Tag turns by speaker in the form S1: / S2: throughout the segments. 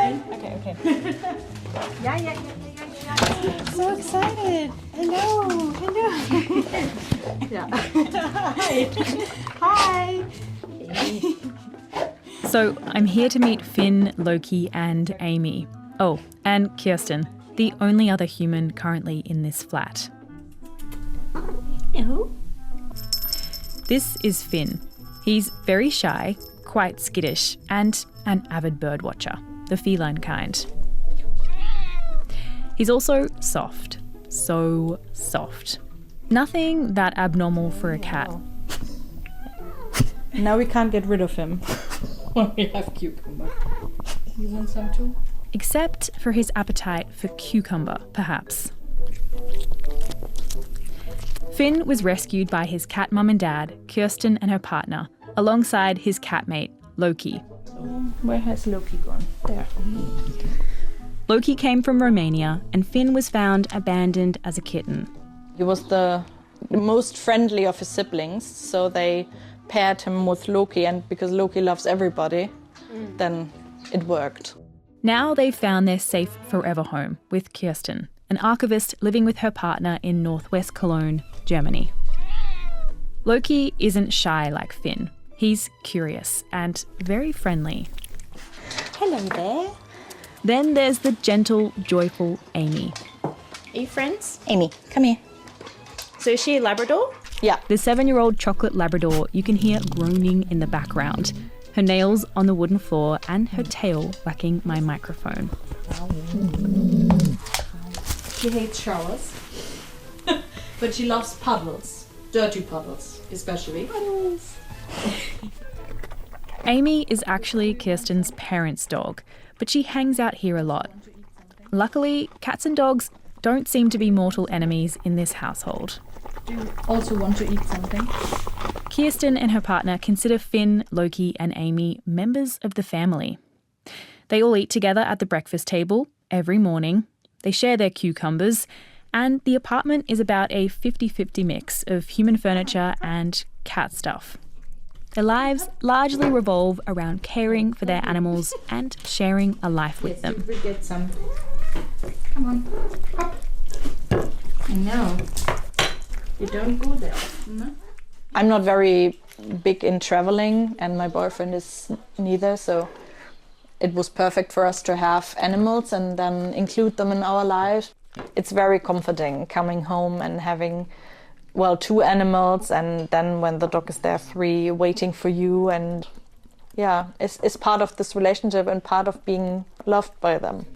S1: fine.
S2: Okay.
S1: Yeah.
S2: So excited. Hello.
S1: Yeah. Hi.
S3: So I'm here to meet Finn, Loki and Amy. Oh, and Kirstin, the only other human currently in this flat.
S1: Hello.
S3: This is Finn. He's very shy, quite skittish, and an avid bird watcher, the feline kind. He's also soft. So soft. Nothing that abnormal for a cat.
S2: Now we can't get rid of him when we have cucumber. You want some too?
S3: Except for his appetite for cucumber, perhaps. Finn was rescued by his cat mum and dad, Kirstin and her partner, alongside his cat mate, Loki.
S2: Where has Loki gone? There.
S3: Loki came from Romania and Finn was found abandoned as a kitten.
S4: He was the most friendly of his siblings, so they paired him with Loki, and because Loki loves everybody, then it worked.
S3: Now they've found their safe forever home with Kirstin, an archivist living with her partner in northwest Cologne, Germany. Loki isn't shy like Finn. He's curious and very friendly.
S1: Hello there.
S3: Then there's the gentle, joyful Amy.
S1: Are you friends?
S4: Amy, come here.
S1: So is she a Labrador?
S4: Yeah.
S3: The 7-year-old chocolate Labrador you can hear groaning in the background, her nails on the wooden floor and her tail whacking my microphone.
S2: She hates showers, but she loves puddles, dirty puddles, especially.
S3: Amy is actually Kirstin's parents' dog, but she hangs out here a lot. Luckily, cats and dogs don't seem to be mortal enemies in this household.
S2: Do you also want to eat something?
S3: Kirstin and her partner consider Finn, Loki and Amy members of the family. They all eat together at the breakfast table every morning. They share their cucumbers, and the apartment is about a 50-50 mix of human furniture and cat stuff. Their lives largely revolve around caring for their animals and sharing a life with them.
S2: We get some. Come on, hop. I know. You don't go there. No?
S4: I'm not very big in traveling, and my boyfriend is neither, so it was perfect for us to have animals and then include them in our lives. It's very comforting coming home and having, 2 animals, and then when the dog is there, 3 waiting for you, and yeah, it's part of this relationship and part of being loved by them.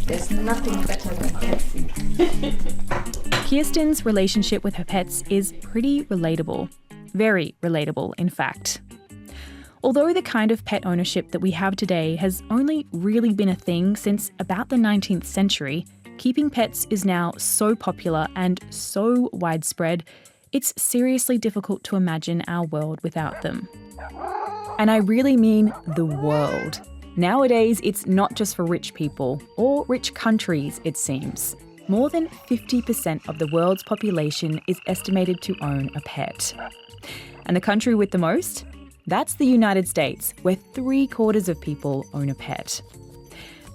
S2: There's nothing better than cat food.
S3: Kirstin's relationship with her pets is pretty relatable. Very relatable, in fact. Although the kind of pet ownership that we have today has only really been a thing since about the 19th century, keeping pets is now so popular and so widespread, it's seriously difficult to imagine our world without them. And I really mean the world. Nowadays, it's not just for rich people, or rich countries, it seems. More than 50% of the world's population is estimated to own a pet. And the country with the most? That's the United States, where 3/4 of people own a pet.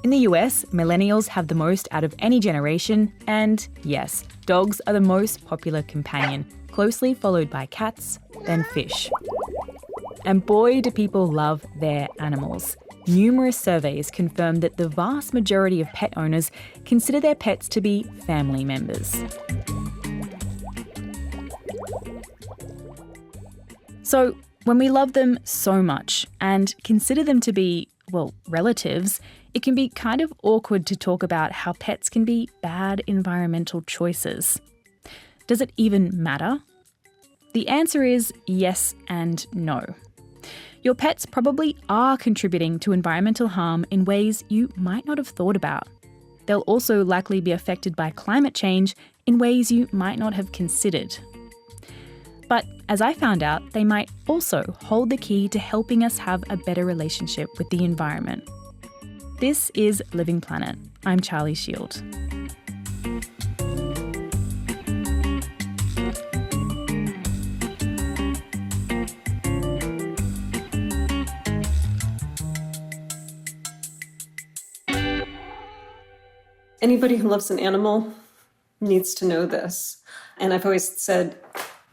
S3: In the US, millennials have the most out of any generation, and yes, dogs are the most popular companion, closely followed by cats, then fish. And boy, do people love their animals. Numerous surveys confirm that the vast majority of pet owners consider their pets to be family members. So, when we love them so much and consider them to be, relatives, it can be kind of awkward to talk about how pets can be bad environmental choices. Does it even matter? The answer is yes and no. Your pets probably are contributing to environmental harm in ways you might not have thought about. They'll also likely be affected by climate change in ways you might not have considered. But as I found out, they might also hold the key to helping us have a better relationship with the environment. This is Living Planet. I'm Charlie Shield.
S5: Anybody who loves an animal needs to know this. And I've always said,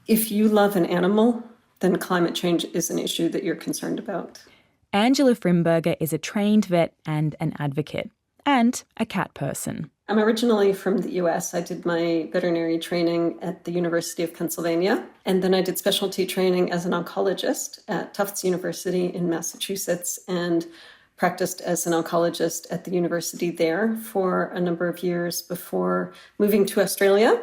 S5: if you love an animal, then climate change is an issue that you're concerned about.
S3: Angela Frimberger is a trained vet and an advocate, and a cat person.
S5: I'm originally from the US. I did my veterinary training at the University of Pennsylvania, and then I did specialty training as an oncologist at Tufts University in Massachusetts and practiced as an oncologist at the university there for a number of years before moving to Australia,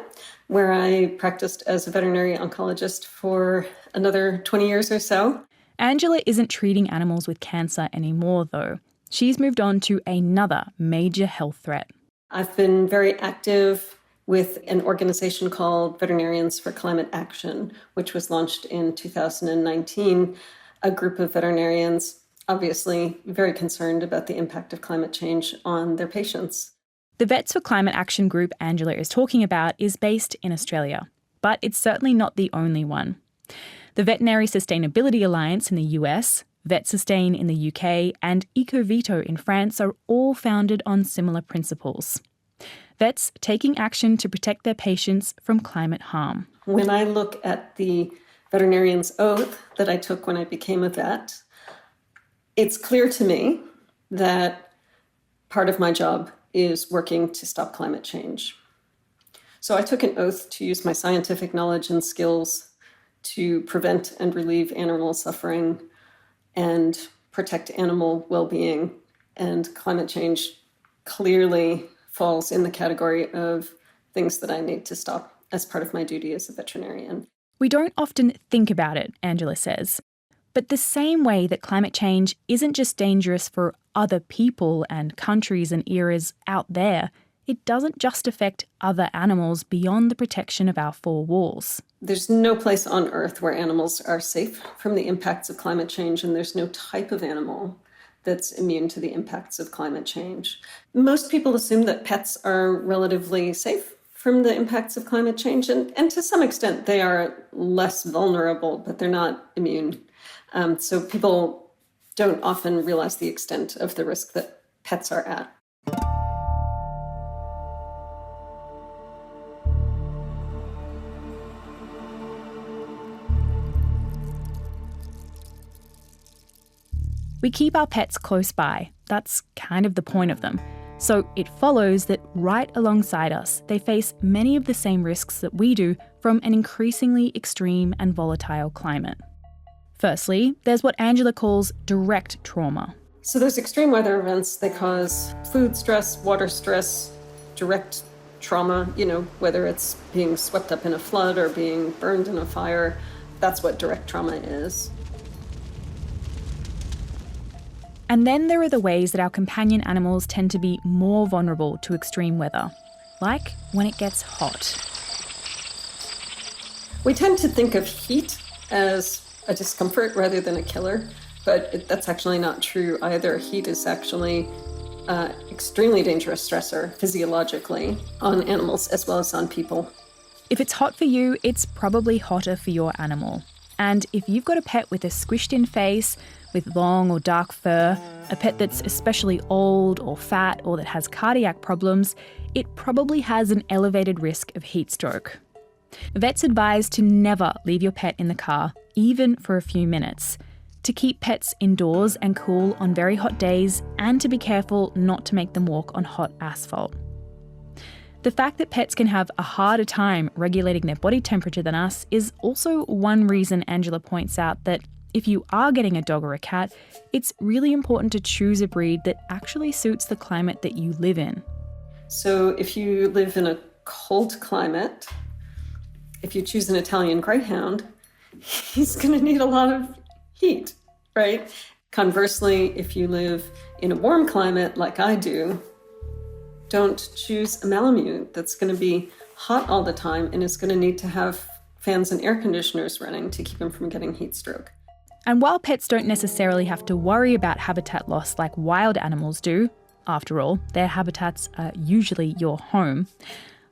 S5: where I practiced as a veterinary oncologist for another 20 years or so.
S3: Angela isn't treating animals with cancer anymore, though. She's moved on to another major health threat.
S5: I've been very active with an organization called Veterinarians for Climate Action, which was launched in 2019. A group of veterinarians, obviously very concerned about the impact of climate change on their patients.
S3: The Vets for Climate Action group Angela is talking about is based in Australia, but it's certainly not the only one. The Veterinary Sustainability Alliance in the US, VetSustain in the UK, and EcoVeto in France are all founded on similar principles. Vets taking action to protect their patients from climate harm.
S5: When I look at the veterinarian's oath that I took when I became a vet, it's clear to me that part of my job is working to stop climate change. So I took an oath to use my scientific knowledge and skills to prevent and relieve animal suffering and protect animal well-being. And climate change clearly falls in the category of things that I need to stop as part of my duty as a veterinarian.
S3: We don't often think about it, Angela says. But the same way that climate change isn't just dangerous for other people and countries and eras out there, it doesn't just affect other animals beyond the protection of our four walls.
S5: There's no place on Earth where animals are safe from the impacts of climate change, and there's no type of animal that's immune to the impacts of climate change. Most people assume that pets are relatively safe from the impacts of climate change, and to some extent they are less vulnerable, but they're not immune. So people don't often realize the extent of the risk that pets are at.
S3: We keep our pets close by. That's kind of the point of them. So it follows that right alongside us, they face many of the same risks that we do from an increasingly extreme and volatile climate. Firstly, there's what Angela calls direct trauma.
S5: So those extreme weather events, they cause food stress, water stress, direct trauma, whether it's being swept up in a flood or being burned in a fire. That's what direct trauma is.
S3: And then there are the ways that our companion animals tend to be more vulnerable to extreme weather, like when it gets hot.
S5: We tend to think of heat as a discomfort rather than a killer, but that's actually not true either. Heat is actually an extremely dangerous stressor physiologically on animals as well as on people.
S3: If it's hot for you, it's probably hotter for your animal. And if you've got a pet with a squished-in face, with long or dark fur, a pet that's especially old or fat or that has cardiac problems, it probably has an elevated risk of heat stroke. Vets advise to never leave your pet in the car, even for a few minutes, to keep pets indoors and cool on very hot days, and to be careful not to make them walk on hot asphalt. The fact that pets can have a harder time regulating their body temperature than us is also one reason Angela points out that if you are getting a dog or a cat, it's really important to choose a breed that actually suits the climate that you live in.
S5: So if you live in a cold climate, if you choose an Italian Greyhound, he's going to need a lot of heat, right? Conversely, if you live in a warm climate like I do, don't choose a Malamute that's going to be hot all the time and is going to need to have fans and air conditioners running to keep him from getting heat stroke.
S3: And while pets don't necessarily have to worry about habitat loss like wild animals do, after all, their habitats are usually your home,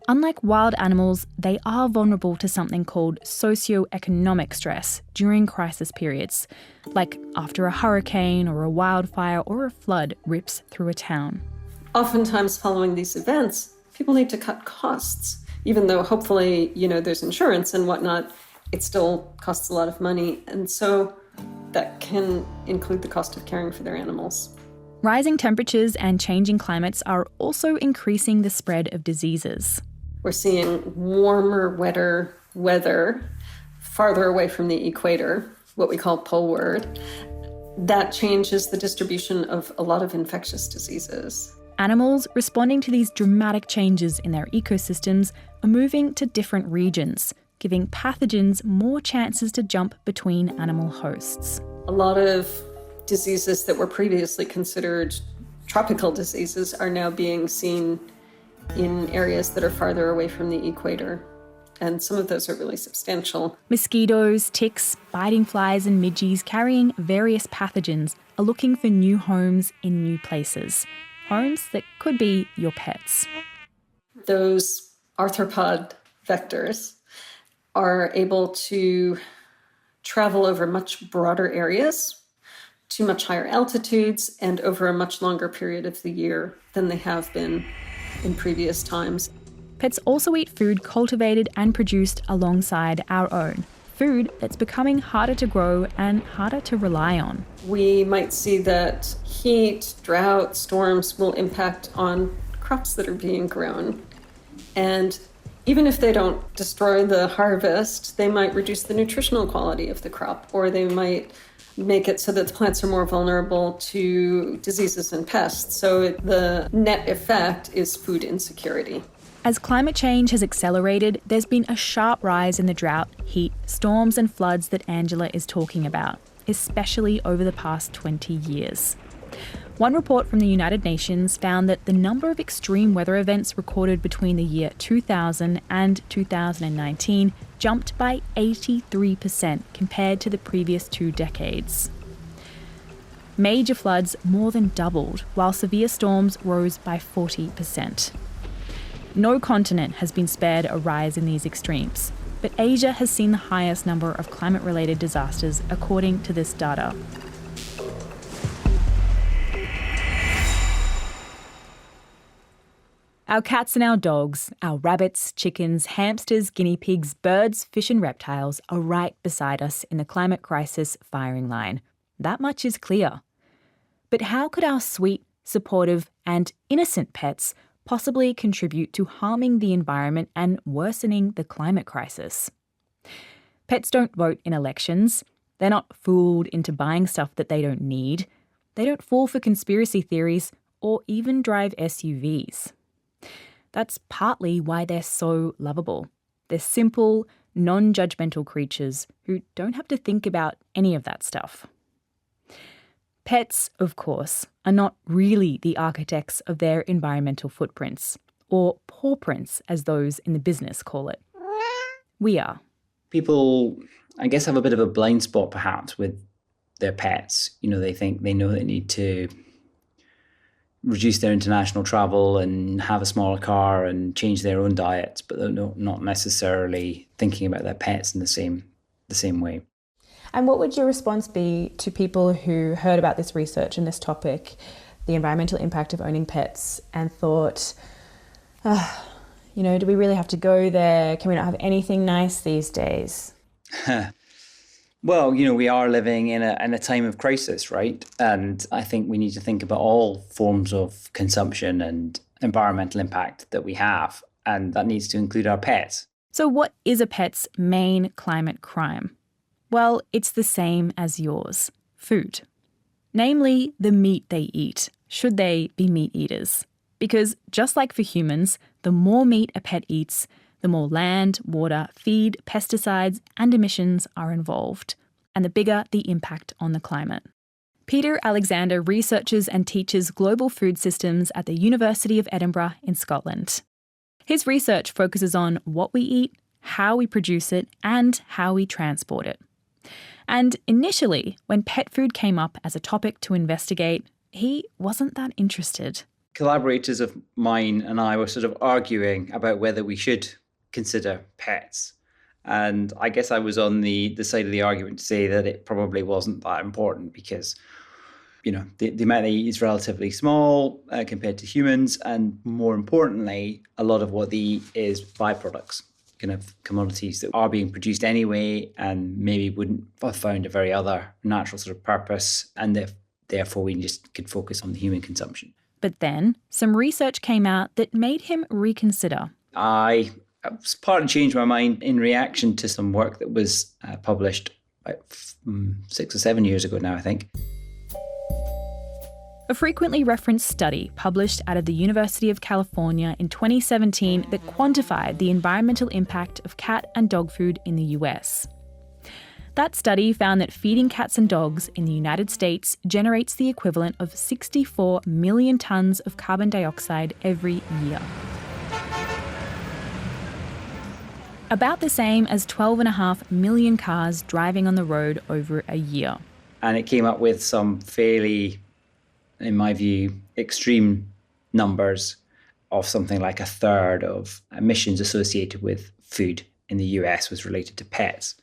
S3: unlike wild animals, they are vulnerable to something called socioeconomic stress during crisis periods, like after a hurricane or a wildfire or a flood rips through a town.
S5: Oftentimes following these events, people need to cut costs, even though hopefully, there's insurance and whatnot, it still costs a lot of money. And so that can include the cost of caring for their animals.
S3: Rising temperatures and changing climates are also increasing the spread of diseases.
S5: We're seeing warmer, wetter weather farther away from the equator, what we call poleward. That changes the distribution of a lot of infectious diseases.
S3: Animals responding to these dramatic changes in their ecosystems are moving to different regions, giving pathogens more chances to jump between animal hosts.
S5: A lot of diseases that were previously considered tropical diseases are now being seen in areas that are farther away from the equator. And some of those are really substantial.
S3: Mosquitoes, ticks, biting flies and midges carrying various pathogens are looking for new homes in new places. Homes that could be your pets.
S5: Those arthropod vectors are able to travel over much broader areas, to much higher altitudes, and over a much longer period of the year than they have been in previous times.
S3: Pets also eat food cultivated and produced alongside our own. Food that's becoming harder to grow and harder to rely on.
S5: We might see that heat, drought, storms will impact on crops that are being grown. And even if they don't destroy the harvest, they might reduce the nutritional quality of the crop, or they might make it so that the plants are more vulnerable to diseases and pests. So the net effect is food insecurity.
S3: As climate change has accelerated, there's been a sharp rise in the drought, heat, storms and floods that Angela is talking about, especially over the past 20 years. One report from the United Nations found that the number of extreme weather events recorded between the year 2000 and 2019 jumped by 83% compared to the previous 2 decades. Major floods more than doubled, while severe storms rose by 40%. No continent has been spared a rise in these extremes, but Asia has seen the highest number of climate-related disasters according to this data. Our cats and our dogs, our rabbits, chickens, hamsters, guinea pigs, birds, fish and reptiles are right beside us in the climate crisis firing line. That much is clear. But how could our sweet, supportive and innocent pets possibly contribute to harming the environment and worsening the climate crisis? Pets don't vote in elections. They're not fooled into buying stuff that they don't need. They don't fall for conspiracy theories or even drive SUVs. That's partly why they're so lovable. They're simple, non-judgmental creatures who don't have to think about any of that stuff. Pets, of course, are not really the architects of their environmental footprints, or paw prints, as those in the business call it. We are.
S6: People, I guess, have a bit of a blind spot perhaps with their pets. They think they know they need to reduce their international travel and have a smaller car and change their own diets, but they're not necessarily thinking about their pets in the same way.
S1: And what would your response be to people who heard about this research and this topic, the environmental impact of owning pets, and thought, do we really have to go there? Can we not have anything nice these days?
S6: Well, we are living in a time of crisis, right? And I think we need to think about all forms of consumption and environmental impact that we have, and that needs to include our pets.
S3: So what is a pet's main climate crime? Well, it's the same as yours, food. Namely, the meat they eat, should they be meat eaters. Because just like for humans, the more meat a pet eats, the more land, water, feed, pesticides and emissions are involved, and the bigger the impact on the climate. Peter Alexander researches and teaches global food systems at the University of Edinburgh in Scotland. His research focuses on what we eat, how we produce it, and how we transport it. And initially, when pet food came up as a topic to investigate, he wasn't that interested.
S6: Collaborators of mine and I were sort of arguing about whether we should consider pets. And I guess I was on the side of the argument to say that it probably wasn't that important because The amount they eat is relatively small compared to humans. And more importantly, a lot of what they eat is byproducts, kind of commodities that are being produced anyway and maybe wouldn't have found a very other natural sort of purpose. And therefore, we just could focus on the human consumption.
S3: But then some research came out that made him reconsider.
S6: I partly changed my mind in reaction to some work that was published about 6 or 7 years ago now, I think.
S3: A frequently referenced study published out of the University of California in 2017 that quantified the environmental impact of cat and dog food in the US. That study found that feeding cats and dogs in the United States generates the equivalent of 64 million tonnes of carbon dioxide every year. About the same as 12.5 million cars driving on the road over a year.
S6: And it came up with some fairly, in my view, extreme numbers of something like a third of emissions associated with food in the US was related to pets.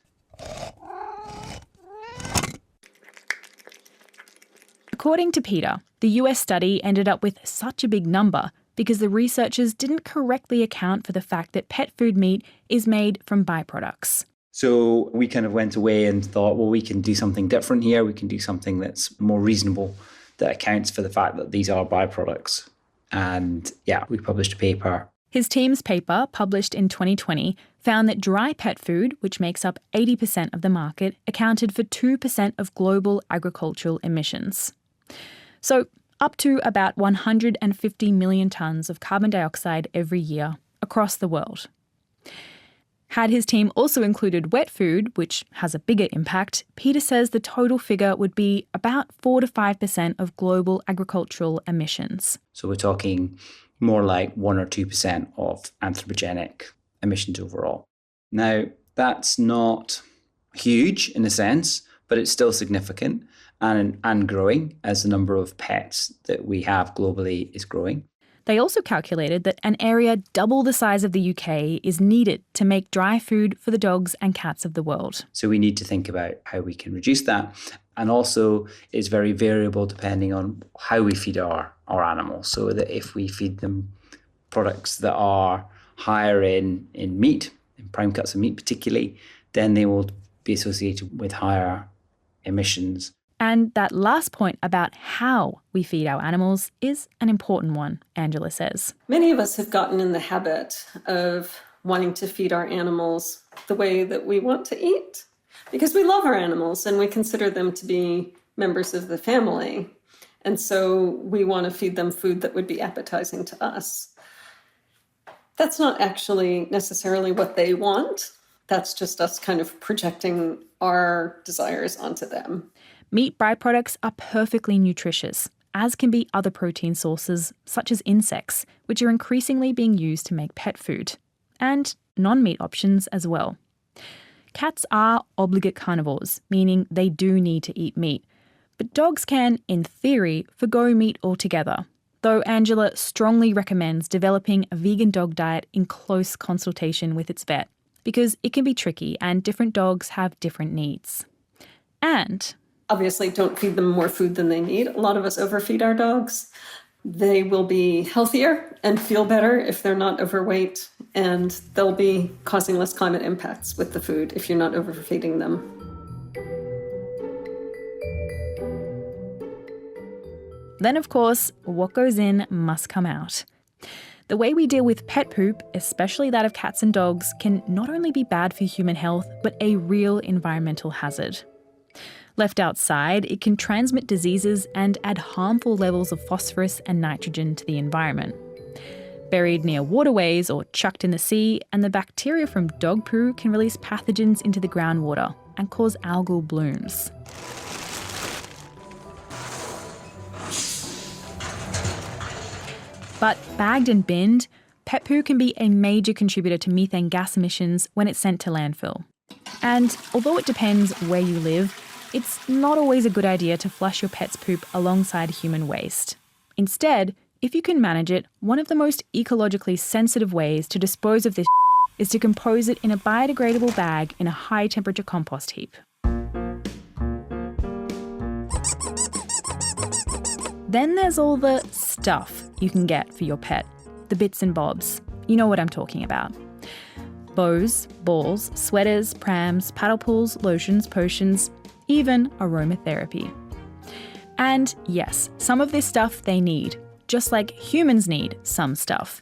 S3: According to Peter, the US study ended up with such a big number because the researchers didn't correctly account for the fact that pet food meat is made from byproducts.
S6: So we kind of went away and thought, well, we can do something different here. We can do something that's more reasonable that accounts for the fact that these are byproducts. And we published a paper.
S3: His team's paper, published in 2020, found that dry pet food, which makes up 80% of the market, accounted for 2% of global agricultural emissions. So up to about 150 million tonnes of carbon dioxide every year across the world. Had his team also included wet food, which has a bigger impact, Peter says the total figure would be about 4 to 5% of global agricultural emissions.
S6: So we're talking more like 1 or 2% of anthropogenic emissions overall. Now, that's not huge in a sense, but it's still significant and growing as the number of pets that we have globally is growing.
S3: They also calculated that an area double the size of the UK is needed to make dry food for the dogs and cats of the world.
S6: So we need to think about how we can reduce that. And also it's very variable depending on how we feed our animals. So that if we feed them products that are higher in meat, in prime cuts of meat particularly, then they will be associated with higher emissions.
S3: And that last point about how we feed our animals is an important one, Angela says.
S5: Many of us have gotten in the habit of wanting to feed our animals the way that we want to eat because we love our animals and we consider them to be members of the family. And so we want to feed them food that would be appetizing to us. That's not actually necessarily what they want. That's just us kind of projecting our desires onto them.
S3: Meat byproducts are perfectly nutritious, as can be other protein sources, such as insects, which are increasingly being used to make pet food, and non-meat options as well. Cats are obligate carnivores, meaning they do need to eat meat, but dogs can, in theory, forgo meat altogether, though Angela strongly recommends developing a vegan dog diet in close consultation with its vet, because it can be tricky and different dogs have different needs. And
S5: obviously, don't feed them more food than they need. A lot of us overfeed our dogs. They will be healthier and feel better if they're not overweight, and they'll be causing less climate impacts with the food if you're not overfeeding them.
S3: Then, of course, what goes in must come out. The way we deal with pet poop, especially that of cats and dogs, can not only be bad for human health, but a real environmental hazard. Left outside, it can transmit diseases and add harmful levels of phosphorus and nitrogen to the environment. Buried near waterways or chucked in the sea, and the bacteria from dog poo can release pathogens into the groundwater and cause algal blooms. But bagged and binned, pet poo can be a major contributor to methane gas emissions when it's sent to landfill. And although it depends where you live, it's not always a good idea to flush your pet's poop alongside human waste. Instead, if you can manage it, one of the most ecologically sensitive ways to dispose of this is to compose it in a biodegradable bag in a high-temperature compost heap. Then there's all the stuff you can get for your pet, the bits and bobs. You know what I'm talking about. Bows, balls, sweaters, prams, paddle pools, lotions, potions, even aromatherapy. And yes, some of this stuff they need, just like humans need some stuff.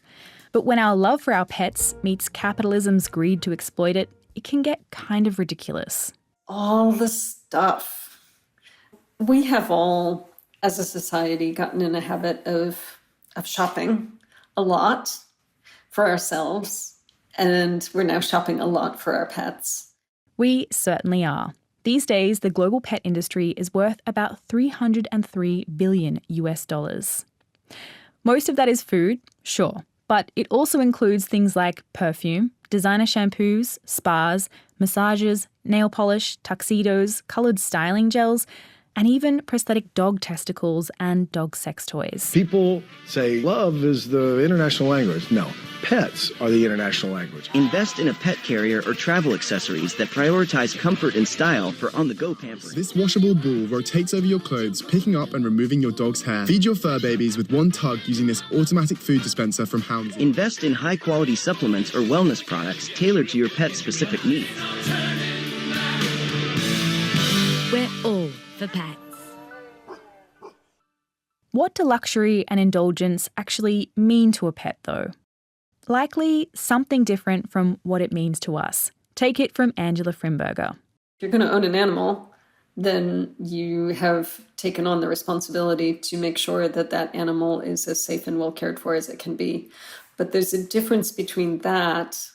S3: But when our love for our pets meets capitalism's greed to exploit it, it can get kind of ridiculous.
S5: All the stuff. We have all, as a society, gotten in a habit of shopping a lot for ourselves, and we're now shopping a lot for our pets.
S3: We certainly are. These days, the global pet industry is worth about $303 billion US. Most of that is food, sure, but it also includes things like perfume, designer shampoos, spas, massages, nail polish, tuxedos, coloured styling gels, and even prosthetic dog testicles and dog sex toys.
S7: People say love is the international language. No, pets are the international language.
S8: Invest in a pet carrier or travel accessories that prioritize comfort and style for on-the-go pampering.
S9: This washable ball rotates over your clothes, picking up and removing your dog's hair. Feed your fur babies with one tug using this automatic food dispenser from Hounds.
S8: Invest in high-quality supplements or wellness products tailored to your pet's specific needs.
S10: We're all for pets.
S3: What do luxury and indulgence actually mean to a pet, though? Likely something different from what it means to us. Take it from Angela Frimberger.
S5: If you're going to own an animal, then you have taken on the responsibility to make sure that that animal is as safe and well cared for as it can be. But there's a difference between that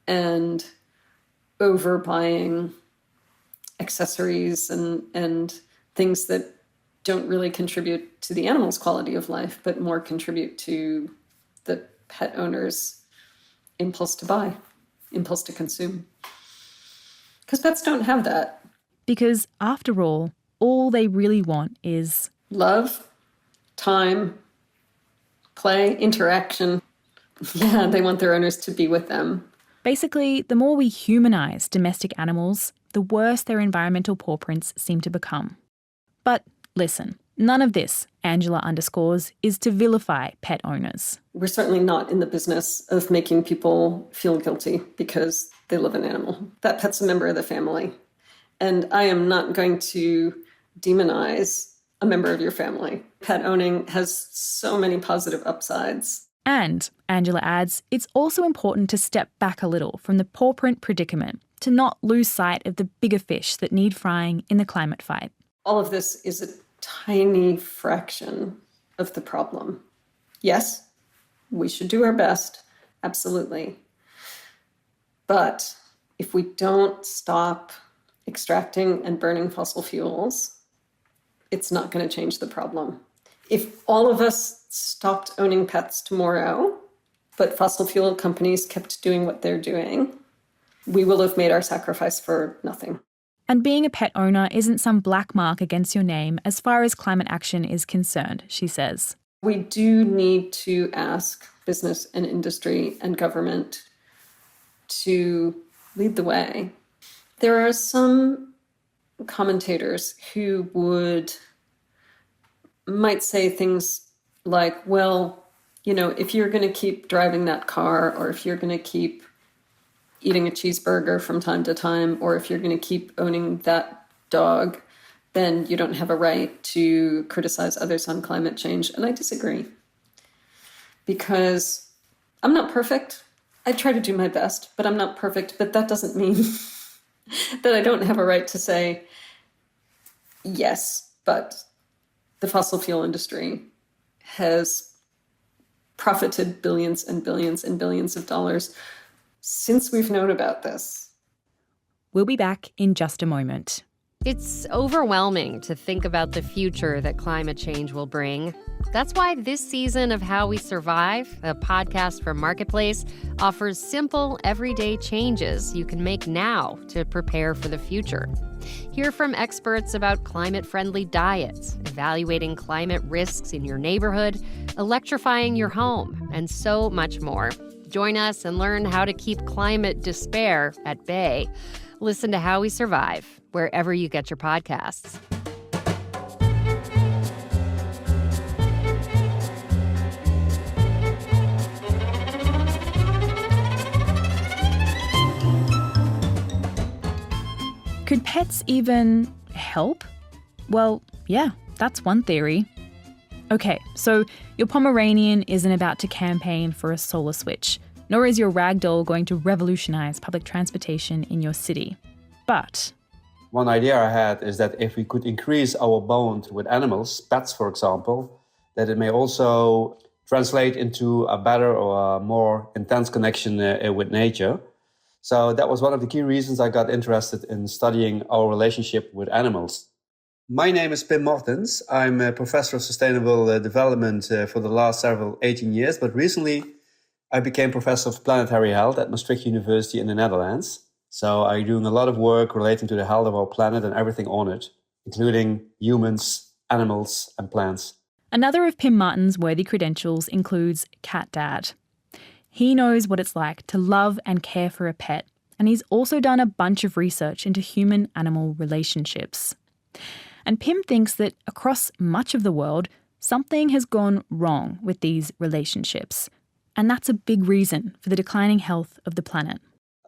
S5: and overbuying accessories and things that don't really contribute to the animal's quality of life, but more contribute to the pet owner's impulse to buy, impulse to consume. Because pets don't have that.
S3: Because after all they really want is
S5: love, time, play, interaction. Yeah, they want their owners to be with them.
S3: Basically, the more we humanize domestic animals, the worse their environmental paw prints seem to become. But listen, none of this, Angela underscores, is to vilify pet owners.
S5: We're certainly not in the business of making people feel guilty because they love an animal. That pet's a member of the family. And I am not going to demonize a member of your family. Pet owning has so many positive upsides.
S3: And, Angela adds, it's also important to step back a little from the paw print predicament, to not lose sight of the bigger fish that need frying in the climate fight.
S5: All of this is a tiny fraction of the problem. Yes, we should do our best, absolutely. But if we don't stop extracting and burning fossil fuels, it's not going to change the problem. If all of us stopped owning pets tomorrow, but fossil fuel companies kept doing what they're doing, we will have made our sacrifice for nothing.
S3: And being a pet owner isn't some black mark against your name as far as climate action is concerned, she says.
S5: We do need to ask business and industry and government to lead the way. There are some commentators who might say things like, well, if you're going to keep driving that car, or if you're going to keep eating a cheeseburger from time to time, or if you're going to keep owning that dog, then you don't have a right to criticize others on climate change. And I disagree. Because I'm not perfect. I try to do my best, but I'm not perfect. But that doesn't mean that I don't have a right to say, yes, but the fossil fuel industry has profited billions and billions and billions of dollars since we've known about this.
S3: We'll be back in just a moment.
S11: It's overwhelming to think about the future that climate change will bring. That's why this season of How We Survive, a podcast from Marketplace, offers simple, everyday changes you can make now to prepare for the future. Hear from experts about climate-friendly diets, evaluating climate risks in your neighborhood, electrifying your home, and so much more. Join us and learn how to keep climate despair at bay. Listen to How We Survive, wherever you get your podcasts.
S3: Could pets even help? Well, yeah, that's one theory. Okay, so your Pomeranian isn't about to campaign for a solar switch, nor is your ragdoll going to revolutionise public transportation in your city. But
S12: one idea I had is that if we could increase our bond with animals, pets for example, that it may also translate into a better or a more intense connection with nature. So that was one of the key reasons I got interested in studying our relationship with animals. My name is Martens. I'm a professor of sustainable development for the last 18 years, but recently I became professor of planetary health at Maastricht University in the Netherlands. So I'm doing a lot of work relating to the health of our planet and everything on it, including humans, animals, and plants.
S3: Another of Pim Martin's worthy credentials includes Cat Dad. He knows what it's like to love and care for a pet, and he's also done a bunch of research into human-animal relationships. And Pim thinks that across much of the world, something has gone wrong with these relationships. And that's a big reason for the declining health of the planet.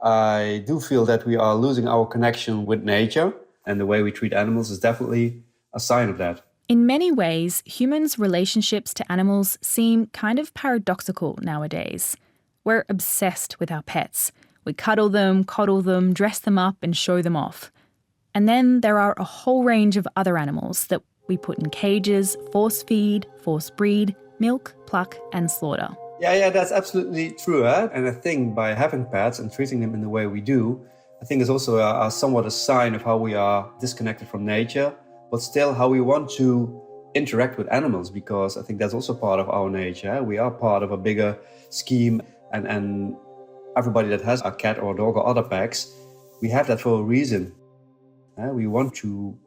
S12: I do feel that we are losing our connection with nature, and the way we treat animals is definitely a sign of that.
S3: In many ways, humans' relationships to animals seem kind of paradoxical nowadays. We're obsessed with our pets. We cuddle them, coddle them, dress them up, and show them off. And then there are a whole range of other animals that we put in cages, force feed, force breed, milk, pluck, and slaughter.
S12: Yeah, that's absolutely true. And I think by having pets and treating them in the way we do, I think is also somewhat a sign of how we are disconnected from nature, but still how we want to interact with animals, because I think that's also part of our nature. We are part of a bigger scheme, and everybody that has a cat or a dog or other pets, we have that for a reason. We want to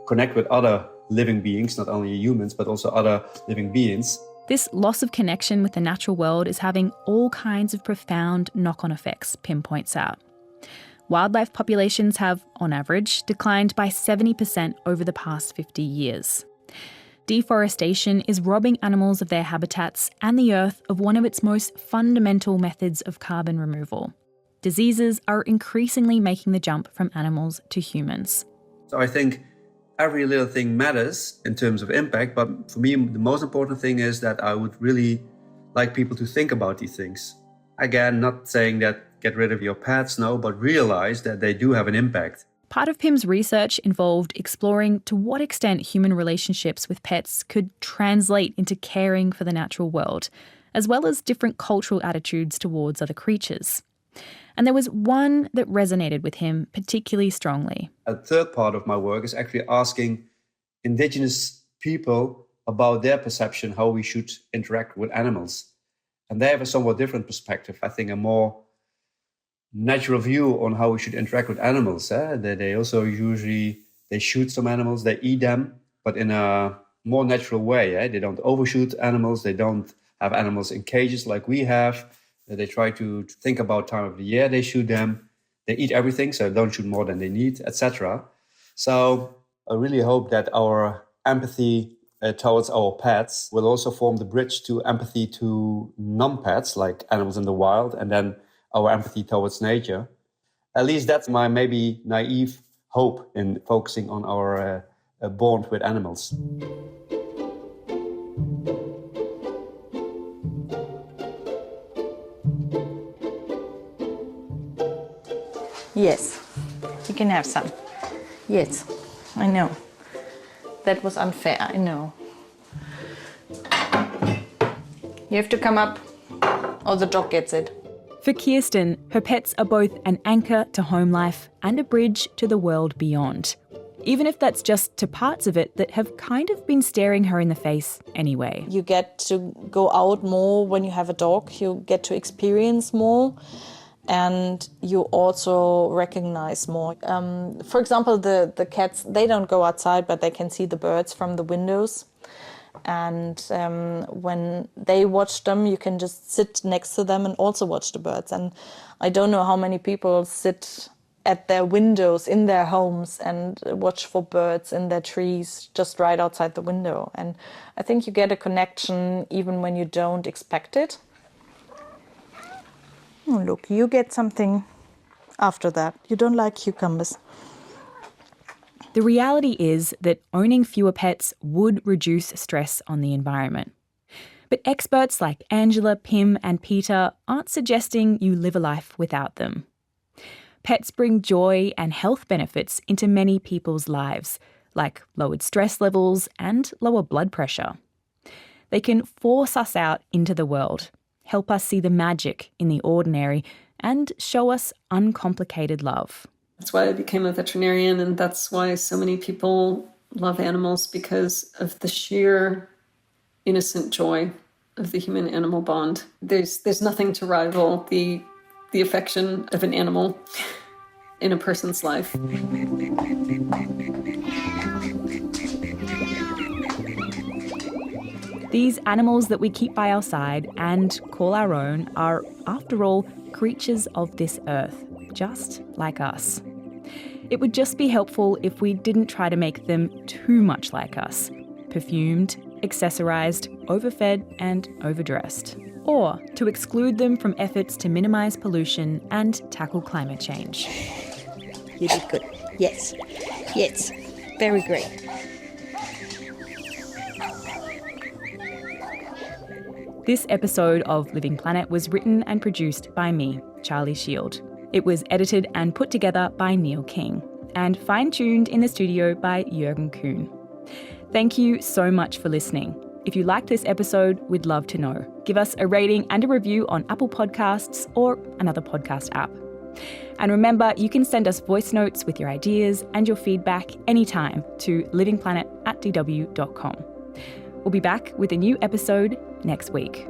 S12: connect with other living beings, not only humans, but also other living beings.
S3: This loss of connection with the natural world is having all kinds of profound knock-on effects, Pim points out. Wildlife populations have, on average, declined by 70% over the past 50 years. Deforestation is robbing animals of their habitats and the earth of one of its most fundamental methods of carbon removal. Diseases are increasingly making the jump from animals to humans.
S12: So I think every little thing matters in terms of impact, but for me, the most important thing is that I would really like people to think about these things. Again, not saying that get rid of your pets, no, but realize that they do have an impact.
S3: Part of Pim's research involved exploring to what extent human relationships with pets could translate into caring for the natural world, as well as different cultural attitudes towards other creatures. And there was one that resonated with him particularly strongly.
S12: A third part of my work is actually asking indigenous people about their perception, how we should interact with animals. And they have a somewhat different perspective, I think a more natural view on how we should interact with animals. They also usually, they shoot some animals, they eat them, but in a more natural way. They don't overshoot animals, they don't have animals in cages like we have. They try to think about time of the year they shoot them. They eat everything, so don't shoot more than they need, etc. So I really hope that our empathy towards our pets will also form the bridge to empathy to non-pets, like animals in the wild, and then our empathy towards nature. At least that's my maybe naive hope in focusing on our bond with animals.
S4: Yes, you can have some. Yes, I know. That was unfair, I know. You have to come up, or the dog gets it.
S3: For Kirstin, her pets are both an anchor to home life and a bridge to the world beyond. Even if that's just to parts of it that have kind of been staring her in the face anyway.
S4: You get to go out more when you have a dog. You get to experience more. And you also recognize more. For example, the cats, they don't go outside, but they can see the birds from the windows. And when they watch them, you can just sit next to them and also watch the birds. And I don't know how many people sit at their windows in their homes and watch for birds in their trees just right outside the window. And I think you get a connection even when you don't expect it. Oh, look, you get something after that. You don't like cucumbers.
S3: The reality is that owning fewer pets would reduce stress on the environment. But experts like Angela, Pim and Peter aren't suggesting you live a life without them. Pets bring joy and health benefits into many people's lives, like lowered stress levels and lower blood pressure. They can force us out into the world, help us see the magic in the ordinary, and show us uncomplicated love.
S5: That's why I became a veterinarian, and that's why so many people love animals, because of the sheer innocent joy of the human-animal bond. There's nothing to rival the affection of an animal in a person's life.
S3: These animals that we keep by our side and call our own are, after all, creatures of this earth, just like us. It would just be helpful if we didn't try to make them too much like us, perfumed, accessorised, overfed and overdressed. Or to exclude them from efforts to minimise pollution and tackle climate change.
S13: You did good. Yes. Yes. Very great.
S3: This episode of Living Planet was written and produced by me, Charlie Shield. It was edited and put together by Neil King and fine-tuned in the studio by Jürgen Kuhn. Thank you so much for listening. If you liked this episode, we'd love to know. Give us a rating and a review on Apple Podcasts or another podcast app. And remember, you can send us voice notes with your ideas and your feedback anytime to livingplanet@dw.com. We'll be back with a new episode next week.